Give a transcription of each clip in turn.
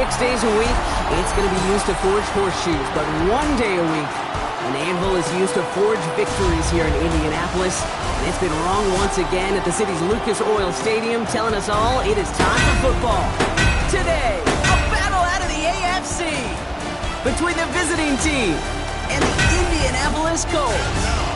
6 days a week, it's going to be used to forge horseshoes. But 1 day a week, an anvil is used to forge victories here in Indianapolis. And it's been wrong once again at the city's Lucas Oil Stadium, telling us all it is time for football. Today, a battle out of the AFC between the visiting team and the Indianapolis Colts.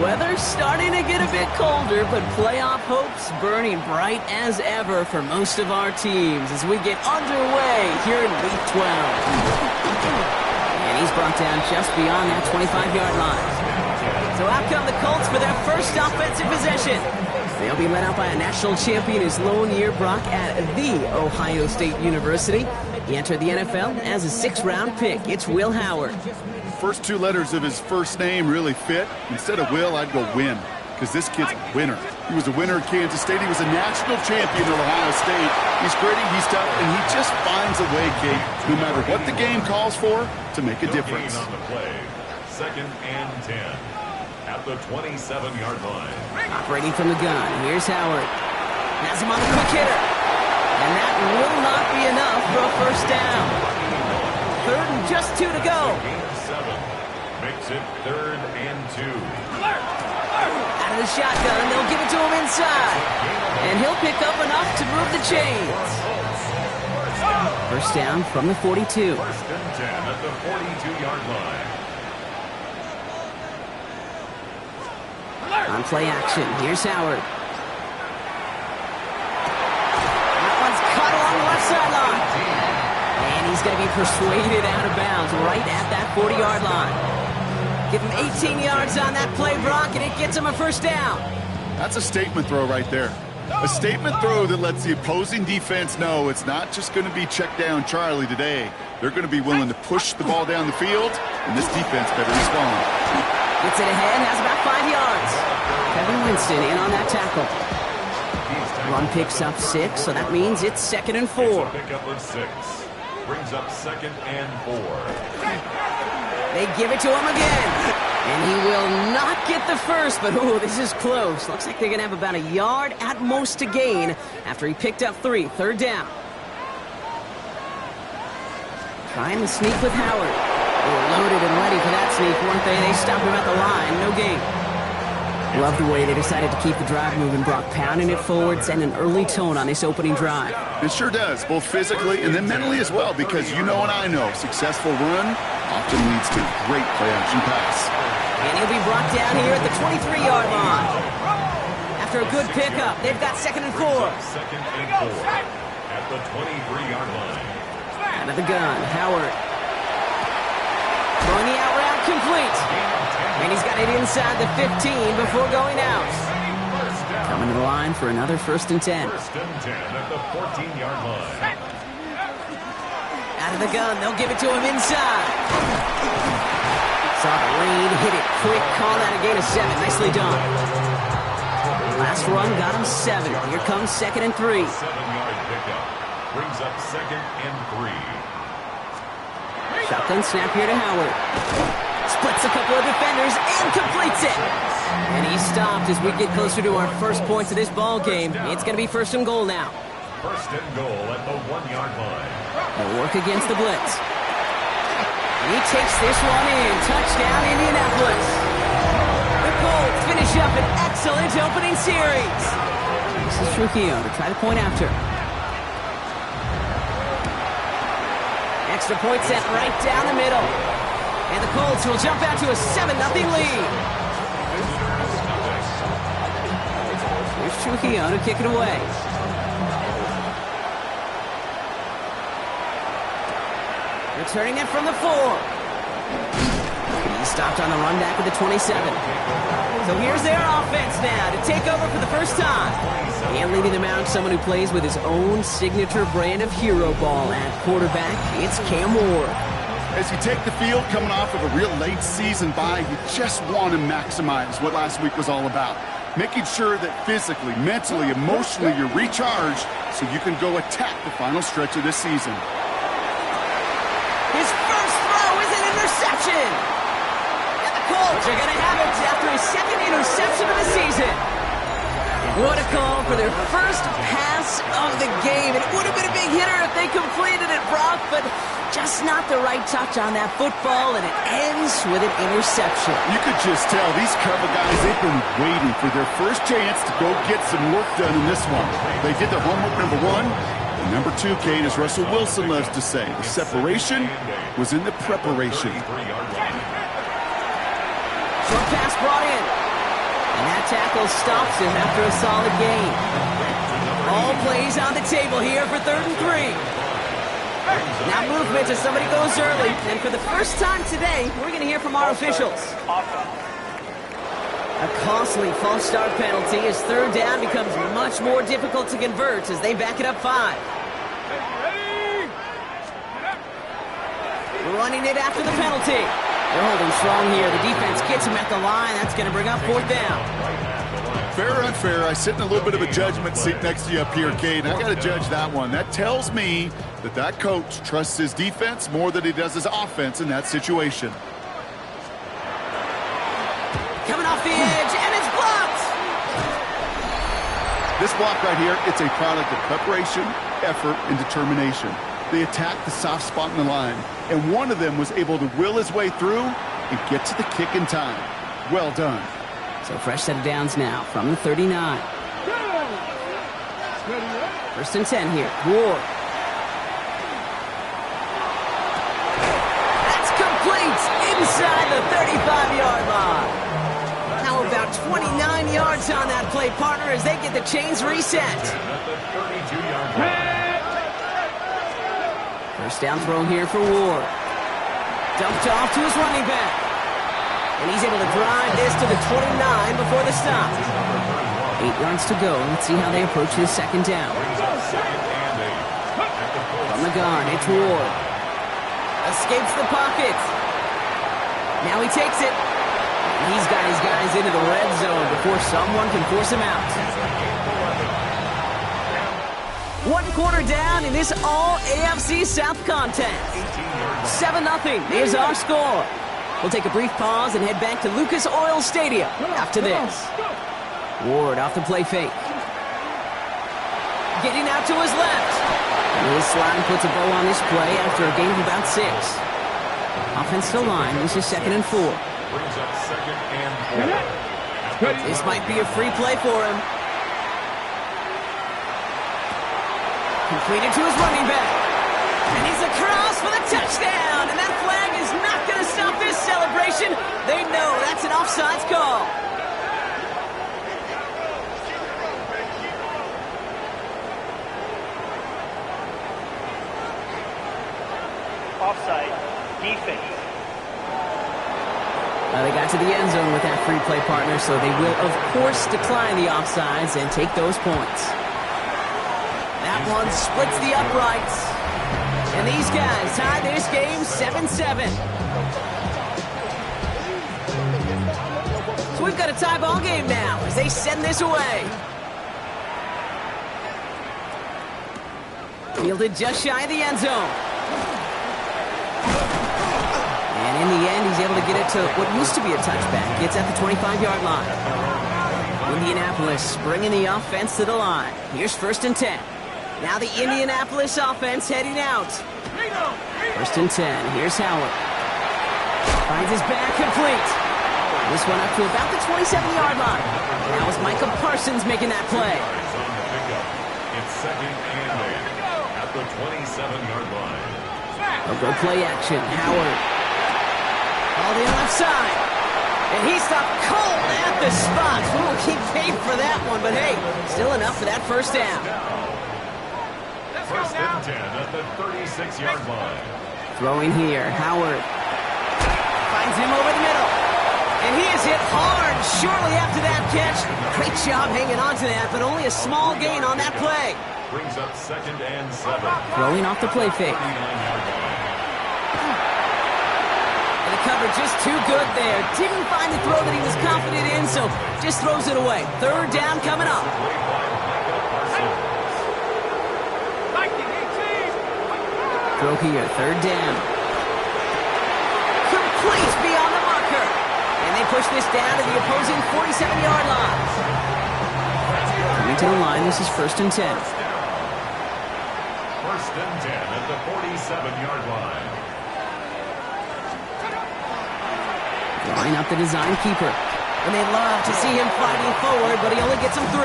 Weather's starting to get a bit colder, but playoff hopes burning bright as ever for most of our teams as we get underway here in Week 12. And he's brought down just beyond that 25-yard line. So out come the Colts for their first offensive possession. They'll be led out by a national champion his lone year Brock at the Ohio State University. He entered the NFL as a 6th-round pick. It's Will Howard. First 2 letters of his first name really fit. Instead of Will, I'd go Win, because this kid's a winner. He was a winner at Kansas State. He was a national champion at Ohio State. He's gritty, he's tough, and he just finds a way, Kate, no matter what the game calls for, to make a difference. On the play, 2nd and 10 at the 27-yard line. Operating from the gun, here's Howard. Has him on the quick hitter. And that will not be enough for a first down. 3rd and just 2 to go. Makes it 3rd and 2. Out of the shotgun, they'll give it to him inside. And he'll pick up enough to move the chains. First down from the 42. 1st and 10 at the 42-yard line. On play action, here's Howard. That one's caught along the left sideline. And he's going to be persuaded out of bounds right at that 40-yard line. Give him 18 yards on that play, Brock, and it gets him a first down. That's a statement throw right there. A statement throw that lets the opposing defense know it's not just going to be check down Charlie today. They're going to be willing to push the ball down the field, and this defense better respond. Gets it ahead, has about 5 yards. Kevin Winston in on that tackle. Run picks up 6, so that means it's 2nd and 4. It's a pickup of 6. Brings up 2nd and 4. They give it to him again. And he will not get the first, but ooh, this is close. Looks like they're going to have about a yard at most to gain after he picked up 3. 3rd down. Trying to sneak with Howard. They were loaded and ready for that sneak, weren't they? They stopped him at the line. No gain. Love the way they decided to keep the drive moving, Brock, pounding it forward, sending an early tone on this opening drive. It sure does, both physically and then mentally as well, because you know and I know successful run often leads to great play-action pass. And he'll be brought down here at the 23-yard line. After a good pickup, they've got 2nd and 4. 2nd and 4 at the 23-yard line. Out of the gun, Howard. Throwing the out route complete. And he's got it inside the 15 before going out. Coming to the line for another 1st and 10. 1st and 10 at the 14-yard line. Out of the gun, they'll give it to him inside. Saw the lead, hit it quick, call that a gain of 7. Nicely done. Last run got him 7. Here comes 2nd and 3. 7-yard pickup. Brings up 2nd and 3. Shotgun snap here to Howard. Splits a couple of defenders and completes it. And he stopped as we get closer to our first points of this ball game. It's going to be 1st and goal now. 1st and goal at the 1-yard line. They'll work against the blitz. And he takes this one in. Touchdown, Indianapolis. The Colts finish up an excellent opening series. This is Trujillo to try to point after. Extra point set right down the middle. And the Colts will jump out to a 7-0 lead. Here's Trujillo to kick it away. Returning it from the 4. He stopped on the run back at the 27. So here's their offense now to take over for the first time. And leading them out, someone who plays with his own signature brand of hero ball at quarterback. It's Cam Ward. As you take the field coming off of a real late season bye, you just want to maximize what last week was all about. Making sure that physically, mentally, emotionally you're recharged so you can go attack the final stretch of this season. His first interception. And the Colts are going to have it after his second interception of the season. What a call for their first pass of the game. It would have been a big hitter if they completed it, Brock, but just not the right touch on that football, and it ends with an interception. You could just tell these cover guys, they've been waiting for their first chance to go get some work done in this one. They did their homework, number one. And number two, Kate, as Russell Wilson loves to say, the separation was in the preparation. Short pass brought in. And that tackle stops him after a solid gain. All plays on the table here for 3rd and 3. Now movement as somebody goes early. And for the first time today, we're going to hear from our officials. A costly false start penalty as 3rd down becomes much more difficult to convert as they back it up 5. Running it after the penalty. They're holding strong here. The defense gets him at the line. That's going to bring up 4th down. Fair or unfair, I sit in a little bit of a judgment seat next to you up here, Kate. I got to judge that one. That tells me that coach trusts his defense more than he does his offense in that situation. Coming off the edge, and it's blocked! This block right here, it's a product of preparation, effort, and determination. They attacked the soft spot in the line, and one of them was able to will his way through and get to the kick in time. Well done. So fresh set of downs now from the 39. 1st and 10 here. Ward. That's complete inside the 35-yard line. Now about 29 yards on that play, partner, as they get the chains reset. 1st down throw here for Ward. Dumped off to his running back. And he's able to drive this to the 29 before the stop. 8 yards to go. Let's see how they approach this 2nd down. From the gun, it's Ward. Escapes the pocket. Now he takes it. And he's got his guys into the red zone before someone can force him out. 1 quarter down in this all-AFC South contest. 7-0 is our score. We'll take a brief pause and head back to Lucas Oil Stadium after this. Ward off the play fake. Getting out to his left. And his slide puts a bow on this play after a gain of about 6. Offensive line, this is 2nd and 4. This might be a free play for him. Completed to his running back. And he's across for the touchdown. And that flag is not going to stop this celebration. They know that's an offsides call. Offside, defense. They got to the end zone with that free play, partner, so they will, of course, decline the offsides and take those points. That one splits the uprights. And these guys tie this game 7-7. So we've got a tie ball game now as they send this away. Fielded just shy of the end zone. And in the end, he's able to get it to what used to be a touchback. Gets at the 25-yard line. Indianapolis bringing the offense to the line. Here's 1st and 10. Now the Indianapolis offense heading out. 1st and 10. Here's Howard. Finds his back complete. This one up to about the 27-yard line. Now it's Michael Parsons making that play. It's 2nd and 8 at the 27-yard line. A good play action. Howard. All the left side. And he stopped cold at the spot. We'll keep paid for that one, but hey, still enough for that 1st down. 1st and 10 at the 36-yard line. Throwing here, Howard. Finds him over the middle. And he is hit hard shortly after that catch. Great job hanging on to that, but only a small gain on that play. Brings up 2nd and 7. Throwing off the play fake. And the cover just too good there. Didn't find the throw that he was confident in, so just throws it away. 3rd down coming up. Throw here, 3rd down. Complete beyond the marker. And they push this down to the opposing 47-yard line. Coming to the line, this is 1st and 10. 1st and 10 at the 47-yard line. Line up the design keeper. And they love to see him fighting forward, but he only gets him 3.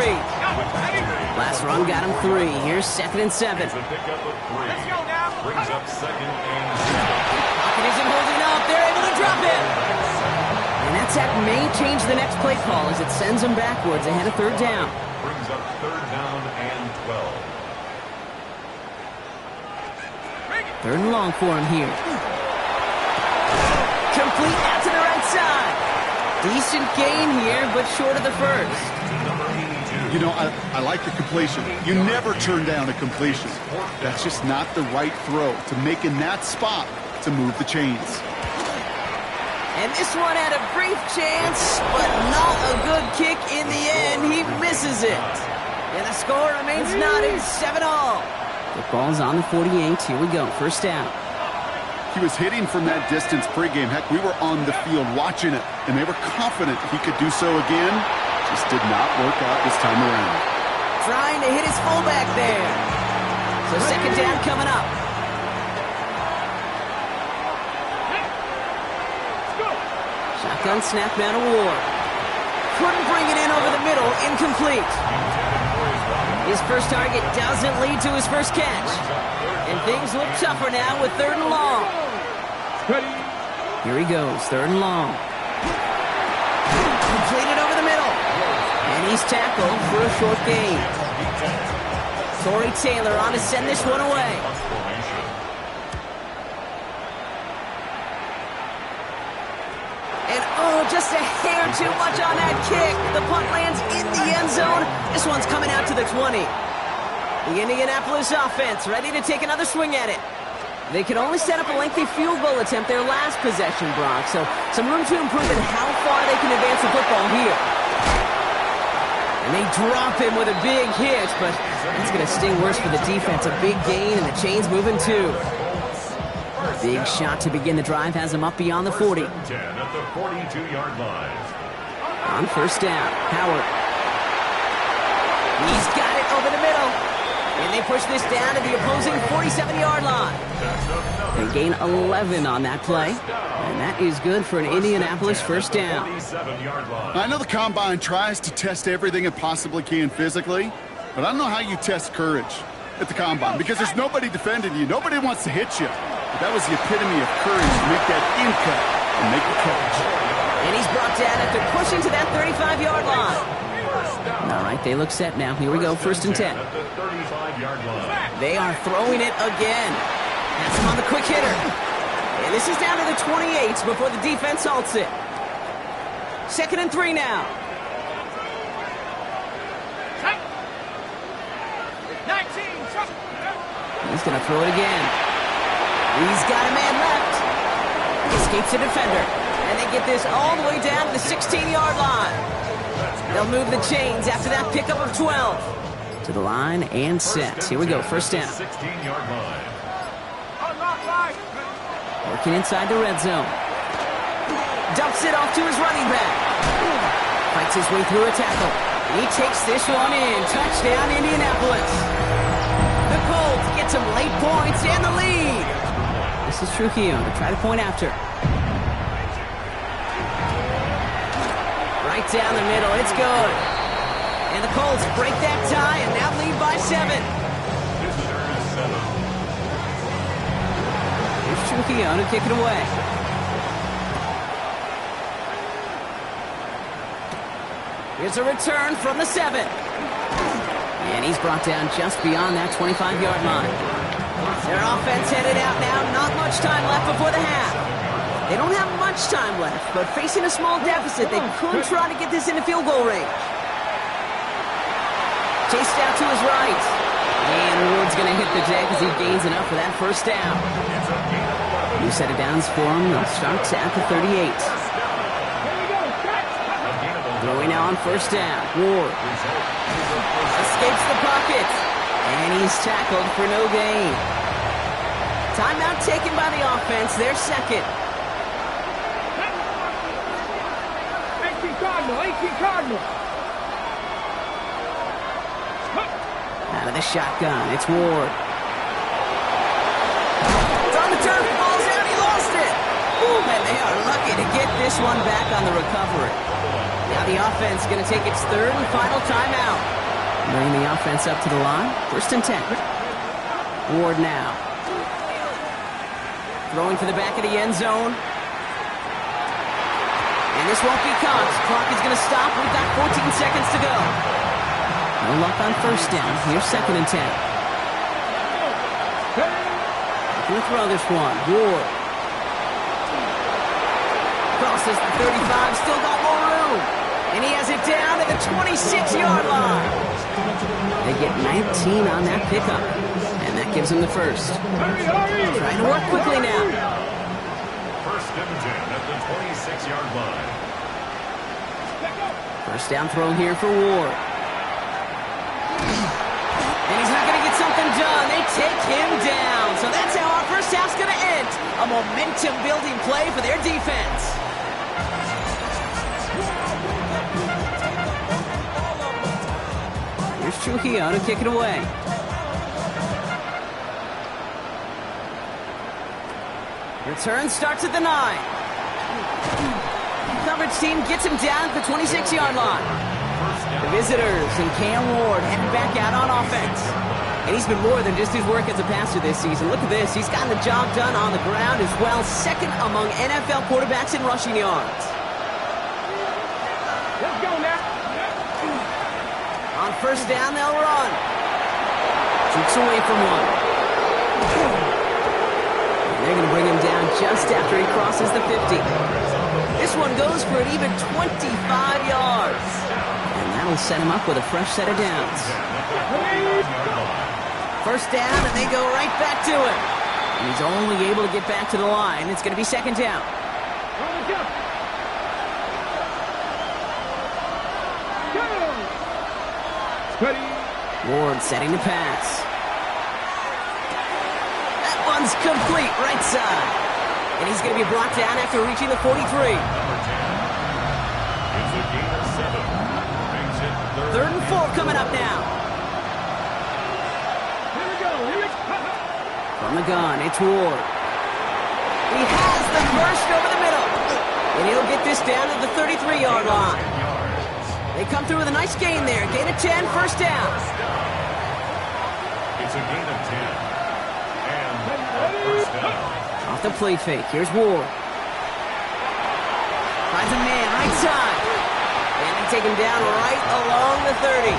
Last run got him 3. Here's 2nd and 7. It's a pickup of 3. Brings up 2nd and 7. Pocket isn't holding up. They're able to drop it. And that sack may change the next play call as it sends him backwards ahead of 3rd down. Brings up 3rd down and 12. 3rd and long for him here. Complete out to the right side. Decent gain here, but short of the first. You know, I like the completion. You never turn down a completion. That's just not the right throw to make in that spot to move the chains. And this one had a brief chance, but not a good kick in the end. He misses it. And the score remains knotted 7-all. The ball's on the 48. Here we go. 1st down. He was hitting from that distance pregame. Heck, we were on the field watching it, and they were confident he could do so again. Just did not work out this time around. Trying to hit his fullback there. So 2nd down coming up. Shotgun snap now to Ward. Couldn't bring it in over the middle. Incomplete. His first target doesn't lead to his first catch. And things look tougher now with 3rd and long. Here he goes, 3rd and long. Completed over the middle. And he's tackled for a short gain. Torrey Taylor on to send this one away. And just a hair too much on that kick. The punt lands in the end zone. This one's coming out to the 20. The Indianapolis offense ready to take another swing at it. They could only set up a lengthy field goal attempt their last possession, Brock, so some room to improve in how far they can advance the football here. And they drop him with a big hit, but it's going to sting worse for the defense. A big gain, and the chain's moving too. Big shot to begin the drive has him up beyond the 40. 10 at the 42-yard line. On 1st down, Howard. He's got it over the middle. And they push this down to the opposing 47-yard line. They gain 11 on that play. And that is good for an Indianapolis 1st down. I know the Combine tries to test everything it possibly can physically, but I don't know how you test courage at the Combine because there's nobody defending you. Nobody wants to hit you. But that was the epitome of courage to make that in cut and make the catch. And he's brought down after pushing to that 35-yard line. All right, they look set now. Here we go, 1st and 10. They are throwing it again. That's him on the quick hitter. And this is down to the 28 before the defense halts it. 2nd and 3 now. He's going to throw it again. He's got a man left. Escapes the defender. And they get this all the way down to the 16-yard line. They'll move the chains after that pickup of 12. To the line and set. Here we go, 1st down. 16-yard line. Working inside the red zone. Dumps it off to his running back. Fights his way through a tackle. He takes this one in. Touchdown, Indianapolis. The Colts get some late points and the lead. This is Trujillo to try to point after. Right down the middle. It's good. And the Colts break that tie and now lead by 7. Here's Trujillo to kick it away. Here's a return from the 7. And he's brought down just beyond that 25-yard line. Their offense headed out now. Not much time left before the half. They don't have much time left, but facing a small deficit, they could try to get this into field goal range. Chased out to his right. And Ward's going to hit the deck as he gains enough for that 1st down. New set of downs for him. They'll start at the 38. Throwing now on 1st down. Ward escapes the pocket. And he's tackled for no gain. Timeout taken by the offense. Their 2nd. Out of the shotgun, it's Ward. It's on the turf, ball's out, he lost it. Ooh, and they are lucky to get this one back on the recovery. Now the offense going to take its third and final timeout. Bringing the offense up to the line, 1st and 10. Ward now. Throwing for the back of the end zone. And this won't be caught. Clock is going to stop. We've got 14 seconds to go. No luck on 1st down. Here's 2nd and 10. Going to throw this one. Ward. Crosses the 35. Still got more room. And he has it down at the 26-yard line. They get 19 on that pickup. And that gives them the first. Trying to work quickly now. 1st and 10 at the 26-yard line. 1st down throw here for Ward. And he's not going to get something done. They take him down. So that's how our first half's going to end. A momentum-building play for their defense. Here's Trujillo to kick it away. Return starts at the 9. Coverage team gets him down at the 26-yard line. The visitors and Cam Ward heading back out on offense. And he's been more than just his work as a passer this season. Look at this. He's gotten the job done on the ground as well. 2nd among NFL quarterbacks in rushing yards. Let's go now. On 1st down, they'll run. Shoots away from one. And they're going to bring him down just after he crosses the 50. This one goes for an even 25 yards. And that'll set him up with a fresh set of downs. 1st down, and they go right back to him. And he's only able to get back to the line. It's going to be 2nd down. Ward setting the pass. That one's complete, right side. And he's going to be brought down after reaching the 43. Number 10. It's a gain of 7. Makes it 3rd and 4 coming up now. Here we go. From the gun, it's Ward. He has the first over the middle. And he'll get this down to the 33-yard line. They come through with a nice gain there. Gain of 10, 1st down. It's a gain of 10. And a 1st down. Off the play fake. Here's Ward. Finds a man, right side. And they take him down right along the 30.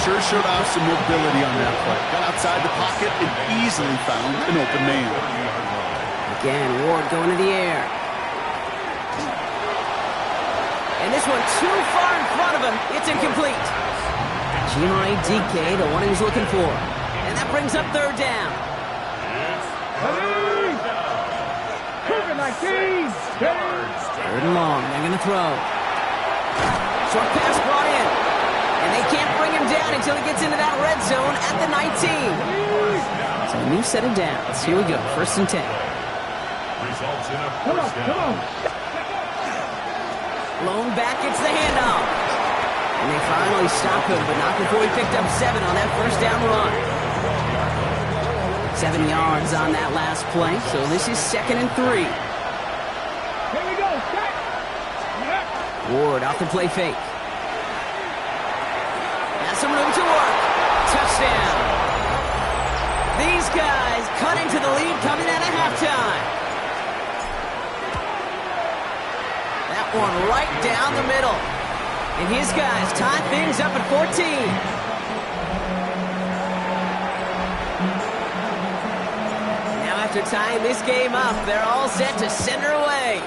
Sure showed off some mobility on that play. Got outside the pocket and easily found an open man. Again, Ward going to the air. And this one too far in front of him. It's incomplete. G.I. DK, the one he was looking for. And that brings up 3rd down. Moving like these. 3rd and long. They're going to throw. Short pass brought in. And they can't bring him down until he gets into that red zone at the 19. So a new set of downs. Here we go. 1st and 10. Results in a 1st down. Blown back, it's the handoff. And they finally stop him, but not before he picked up 7 on that 1st down run. 7 yards on that last play, so this is 2nd and 3. Here we go. Ward off the play fake. Has some room to work. Touchdown. These guys cut into the lead coming out of halftime. That one right down the middle. And his guys tie things up at 14. Now after tying this game up, they're all set to send her away.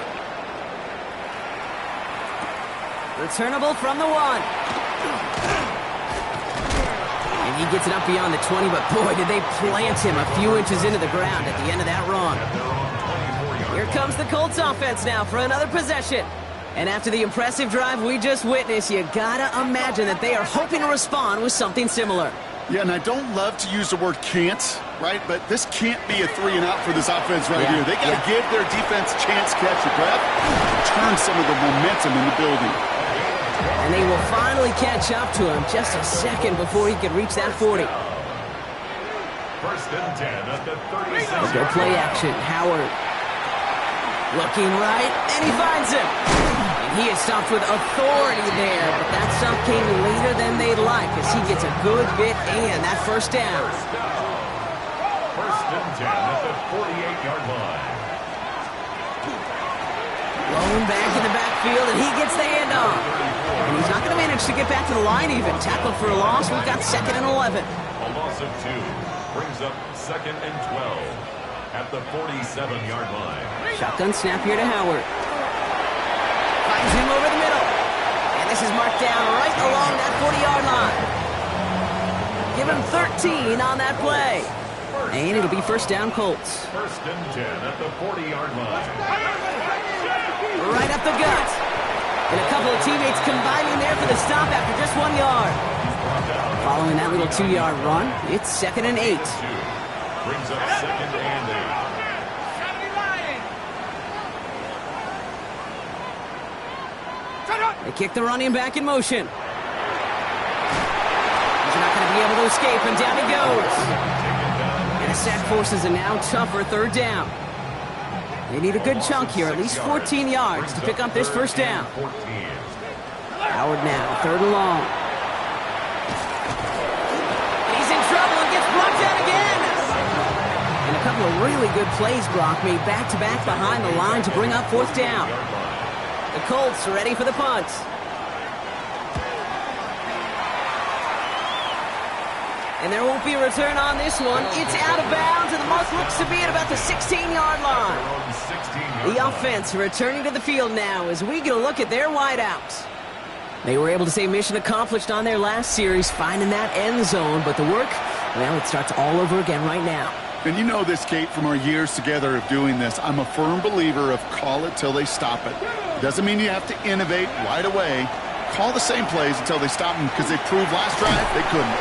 Returnable from the 1. And he gets it up beyond the 20, but boy, did they plant him a few inches into the ground at the end of that run. Here comes the Colts offense now for another possession. And after the impressive drive we just witnessed, you gotta imagine that they are hoping to respond with something similar. Yeah, and I don't love to use the word can't, right? But this can't be a 3-and-out for this offense right here. They got to give their defense a chance to catch a breath, turn some of the momentum in the building. And they will finally catch up to him just a second before he could reach that 40. First and 10 at the 36. Good play action. Howard looking right, and he finds him. And he is stopped with authority there, but that stop came later than they'd like as he gets a good bit and that first down. First and 10 at the 48-yard line. Blown back in the backfield, and he gets the handoff. And he's not going to manage to get back to the line even. Tackled for a loss. We've got 2nd and 11. A loss of 2 brings up 2nd and 12 at the 47-yard line. Shotgun snap here to Howard. Finds him over the middle. And this is marked down right along that 40-yard line. Give him 13 on that play. And it'll be first down Colts. First and 10 at the 40-yard line. Right up the gut. And a couple of teammates combining there for the stop after just 1 yard. Following that little 2-yard run, it's 2nd and 8. Brings up 2nd and 8. They kick the running back in motion. He's not going to be able to escape, and down he goes. And a sack forces a now tougher 3rd down. They need a good chunk here, at least 14 yards to pick up this first down. Howard now, 3rd and long. He's in trouble and gets brought down again. And a couple of really good plays, Brock, made back-to-back behind the line to bring up 4th down. The Colts are ready for the punt. And there won't be a return on this one. It's out of bounds, and the mark looks to be at about the 16-yard line. The offense returning to the field now as we get a look at their wideouts. They were able to say mission accomplished on their last series, finding that end zone, but the work, well, it starts all over again right now. And you know this, Kate, from our years together of doing this. I'm a firm believer of call it till they stop it. Doesn't mean you have to innovate right away. Call the same plays until they stop them because they proved last drive they couldn't.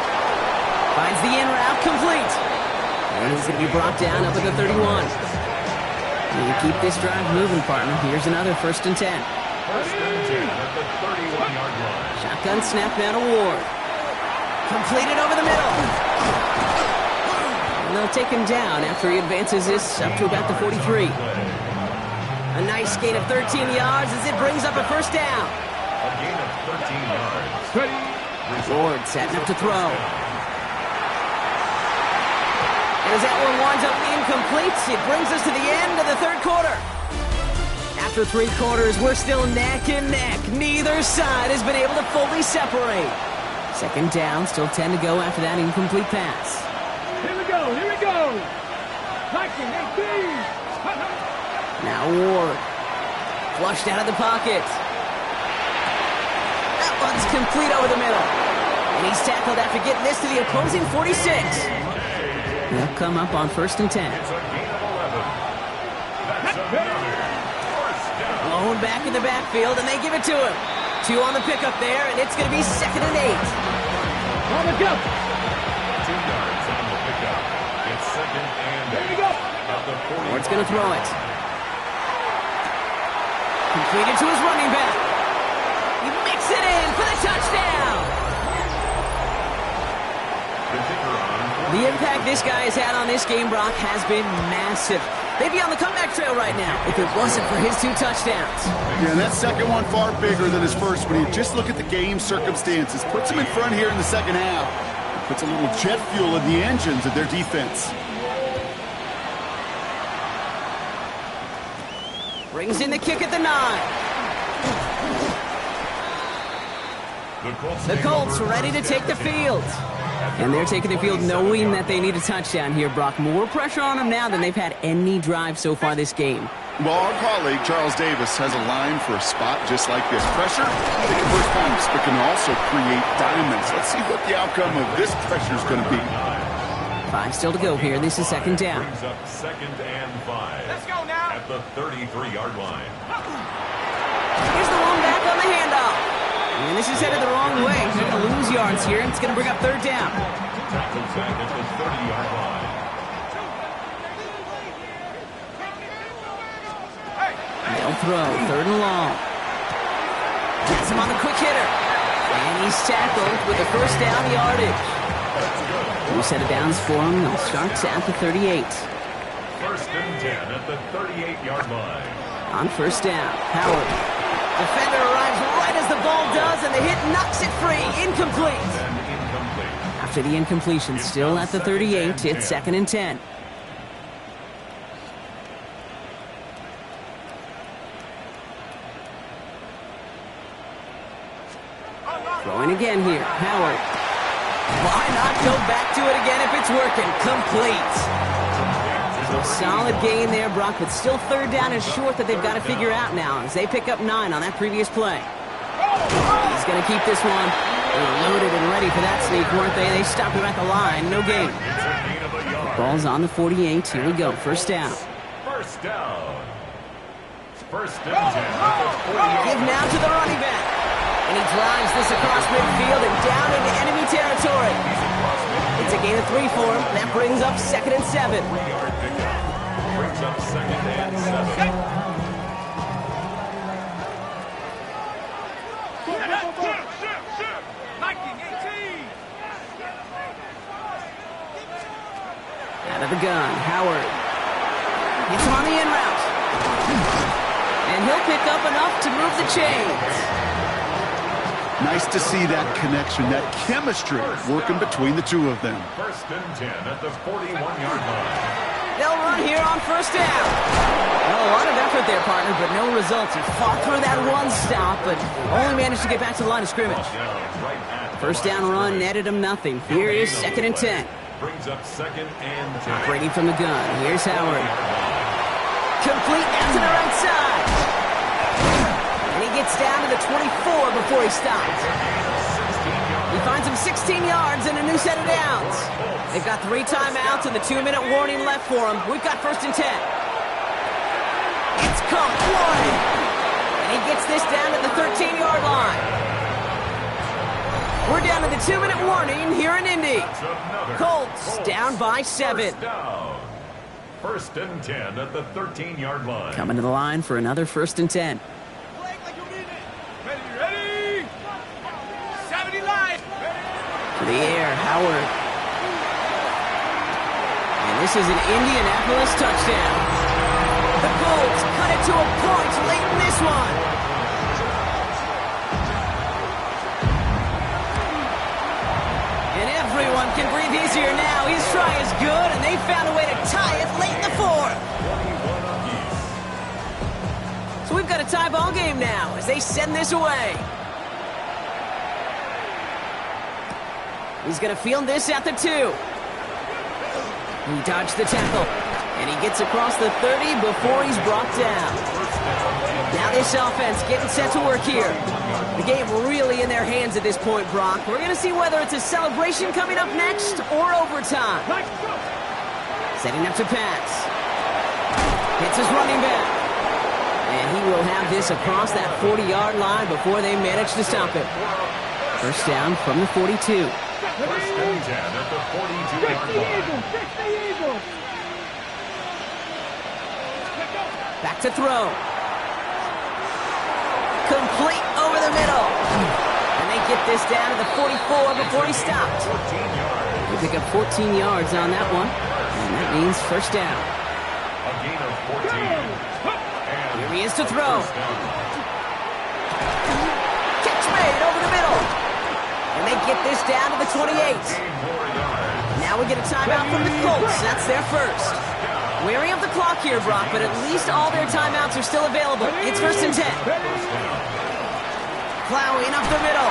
Finds the in route complete. And he's going to be brought down up at the 31. You keep this drive moving, partner. Here's another 1st and 10. First and 10 at the 31-yard line. Shotgun snap down to Ward. Completed over the middle. And they'll take him down after he advances this up to about the 43. A nice gain of 13 yards as it brings up a first down. A gain of 13 yards. Ward setting up to throw. And as that one winds up incomplete, it brings us to the end of the 3rd quarter. After 3 quarters, we're still neck and neck. Neither side has been able to fully separate. 2nd down, still 10 to go after that incomplete pass. Here we go, here we go. 19, 18. Now Ward. Flushed out of the pocket. That one's complete over the middle. And he's tackled after getting this to the opposing 46. They'll come up on 1st and 10. It's a gain of 11. That's another first down. Blown back in the backfield, and they give it to him. 2 on the pickup there, and it's going to be 2nd and 8. On the go. 2 yards on the pickup. It's 2nd and 8. Here we go. At the 40. Ward's going to throw it. Completed to his running back. He makes it in for the touchdown. The impact this guy has had on this game, Brock, has been massive. They'd be on the comeback trail right now if it wasn't for his 2 touchdowns. Yeah, and that second one far bigger than his first when you just look at the game circumstances. Puts him in front here in the 2nd half. Puts a little jet fuel in the engines of their defense. Brings in the kick at the 9. The Colts ready to take the field. And they're taking the field knowing that they need a touchdown here, Brock. More pressure on them now than they've had any drive so far this game. Well, our colleague, Charles Davis, has a line for a spot just like this. Pressure, they can burst points, but can also create diamonds. Let's see what the outcome of this pressure is going to be. 5 still to go here. This is 2nd down. Brings up 2nd and 5. Let's go now. At the 33-yard line. Here's the one back on the handoff. And this is headed the wrong way. He's going to lose yards here, and it's going to bring up third down. Tackles back at the 30-yard line. They'll throw, third and long. Gets him on the quick hitter. And he's tackled with a first down yardage. New set of downs for him. They'll start at the 38. First and 10 at the 38-yard line. On first down, Howard. Defender arrives right as the ball does, and the hit knocks it free. Incomplete. And incomplete. After the incompletion, still at the 38, it's second and 10. Throwing again here, Howard. Why not go back to it again if it's working? Complete. So solid gain there, Brock, but still third down is short that they've got to figure out now as they pick up 9 on that previous play. He's going to keep this one. They were loaded and ready for that sneak, weren't they? They stopped him at the line. No gain. Ball's on the 48. Here we go. First down. First down. First and 10 at the 48. Give now to the running back. And he drives this across midfield and down into enemy territory. It's a gain of 3 for him. That brings up second and 7. 3-yard pickup. Brings up second and 7. Out of the gun, Howard. Gets him on the in route. And he'll pick up enough to move the chains. Nice to see that connection, that chemistry working between the two of them. First and 10 at the 41-yard line. They'll run here on first down. Well, a lot of effort there, partner, but no results. He fought through that one stop, but only managed to get back to the line of scrimmage. First down run netted him nothing. Here is second and 10. Brings up second and 10. Operating from the gun. Here's Howard. Complete out to the right side. And he gets down to the 24 before he stops. He finds him 16 yards and a new set of downs. They've got 3 timeouts and the 2-minute warning left for him. We've got first and 10. It's complete. And he gets this down to the 13-yard line. We're down to the 2-minute warning here in Indy. Colts down by 7. First and 10 at the 13-yard line. Coming to the line for another first and 10. Ready? 70 live. To the air, Howard. And this is an Indianapolis touchdown. The Colts cut it to a point late in this one. And everyone can breathe easier now. His try is good, and they found a way to tie it late in the fourth. So we've got a tie ball game now as they send this away. He's going to field this at the 2. He dodged the tackle, and he gets across the 30 before he's brought down. Now this offense getting set to work here. The game really in their hands at this point, Brock. We're going to see whether it's a celebration coming up next or overtime. Setting up to pass. Hits his running back. And he will have this across that 40-yard line before they manage to stop it. First down from the 42. First and 10 at the 42-yard line. Back to throw. Complete over the middle. And they get this down to the 44 before he stopped. They pick up 14 yards on that one. And that means first down. A gain of 14. Here he is to throw. Catch made over the middle. And they get this down to the 28. Now we get a timeout from the Colts. That's their first. Wary of the clock here, Brock, but at least all their timeouts are still available. It's first and 10. Plowing up the middle.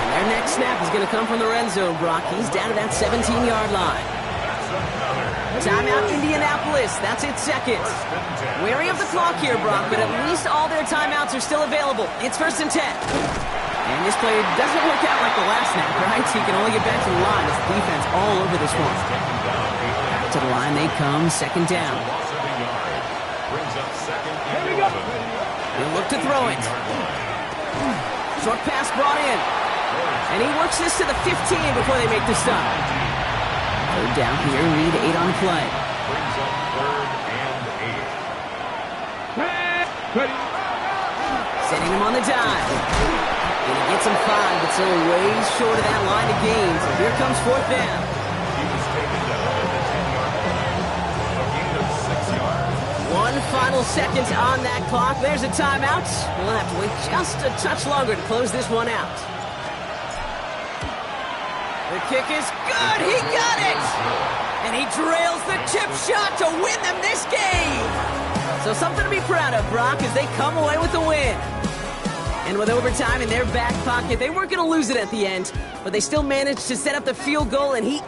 And their next snap is going to come from the red zone, Brock. He's down to that 17-yard line. Timeout, Indianapolis. That's its second. Wary of the clock here, Brock, but at least all their timeouts are still available. It's first and 10. And this play doesn't work out like the last snap, right? He can only get back to the line as the defense all over this one. To the line they come, second down. He'll look to throw it. Short pass brought in. And he works this to the 15 before they make the stop. Third down here, lead 8 on the play. Brings up 3rd and 8. Ready. Setting him on the dive. And he gets him 5, but still way short of that line of gain. So here comes 4th down. He was taken down at the 10-yard line. A gain of 6 yards. 1 final second on that clock. There's a timeout. We'll have to wait just a touch longer to close this one out. The kick is good. He got it. And he drills the chip shot to win them this game. So something to be proud of, Brock, as they come away with the win. And with overtime in their back pocket, they weren't going to lose it at the end, but they still managed to set up the field goal, and he